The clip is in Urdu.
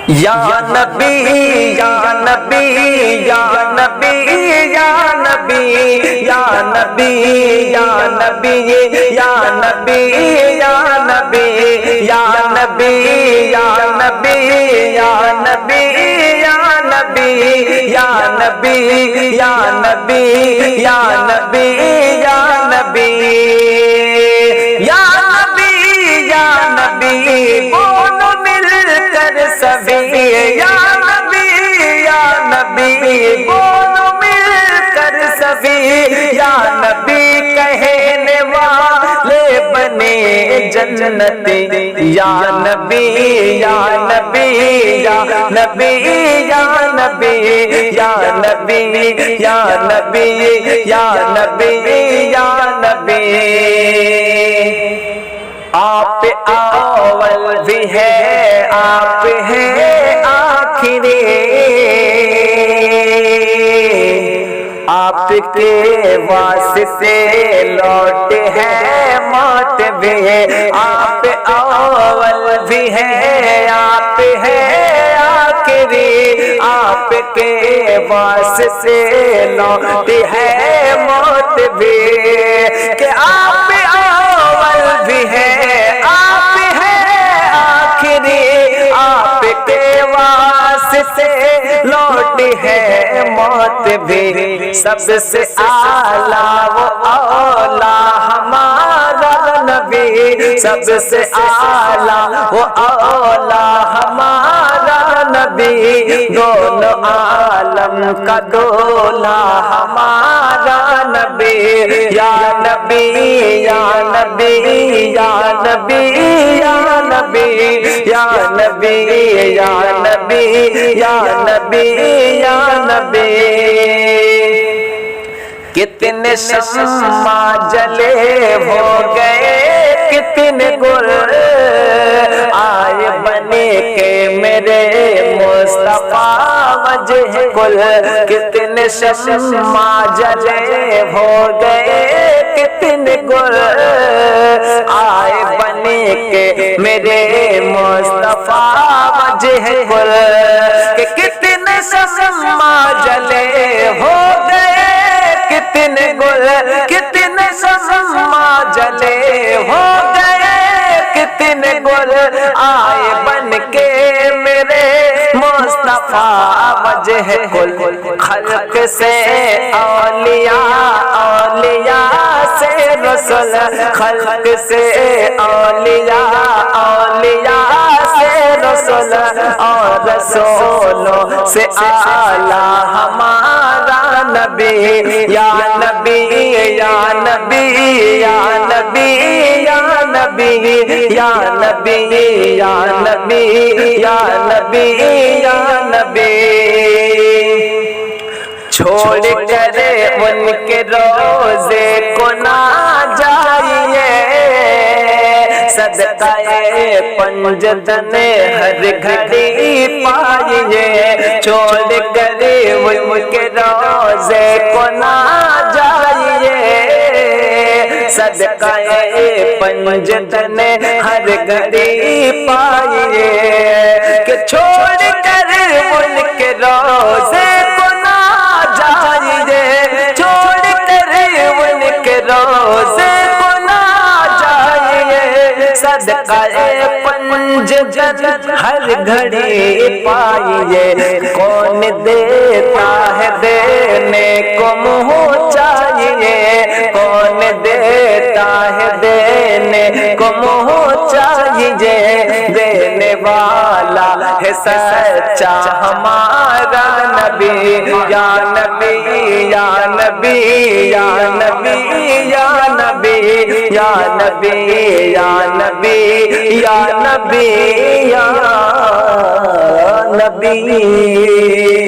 یا نبی یا نبی یا نبی یا نبی یا نبی یا نبی یا نبی یا نبی یا نبی یا نبی یا نبی یا نبی یا نبی یا نبی یا نبی یا نبی یا نبی یا نبی بولو مل کر سبھی یا نبی یا نبی بولو مل کر سبھی یا نبی کہنے والے بنے جنتی یا نبی یا نبی یا نبی یا نبی یا نبی یا نبی یا نبی یا نبی آپ اول بھی ہے آپ ہیں آخری آپ کے واسطے لوٹ ہے موت بھی آپ اول بھی ہے آپ ہیں آخری آپ کے واسطے لوٹ ہے موت بھی کہ آپ اول بھی ہے آپ ہیں آخری آپ کے واسطے لوٹی ہے موت بھی سب سے اعلیٰ وہ اولا ہمارا نبی سب سے اعلیٰ وہ اولا ہمارا نبی دونوں عالم کا دولا ہمارا نبی یا نبی یا نبی یا نبی یا نبی یا نبی یا نبی یا نبی یا نبی کتنے شمع جلے ہو گئے کتنے گل آئے بنے کے میرے مصطفیٰ وجہ کل کتنے شمع جلے ہو گئے کتنے گل آئے بنے کے میرے مصطفیٰ وجہ کل کہ کتنے شمع جلے ہو گئے کتنے گل کتنے شمع جلے ہو گئے کتنے گل آئے بن کے میرے مصطفیٰ وجہ کل خلق سے اولیاء اولیاء سے رسول خلق سے اولیاء اولیاء سے رسول اور رسولوں سے اعلیٰ ہمارا نبی یا نبی یا نبی یا نبی یا نبی یا نبی یا نبی یا نبی یا نبی چھوڑ کر ان کے روزے کو نہ جائیے صدقہ پنجتن ہر گھڑی پائیے چھوڑ کر ان کے روزے کو نہ جائیے صدقہ پنجتن ہر گھڑی پائیے کہ چھوڑ کر ان کے روزے کو نہ جائیے چھوڑ کر ان کے روزے کو نہ جائیے صدقہ پنجتن ہر گھڑی پائیے کون دیتا ہے دینے کو منہ چاہیے کون دیتا ہے دینے کو منہ چاہیے دینے والا ہے سچا ہمارا نبی یا نبی یا نبی یا نبی یا نبی یا نبی یا نبی یا نبی یا نبی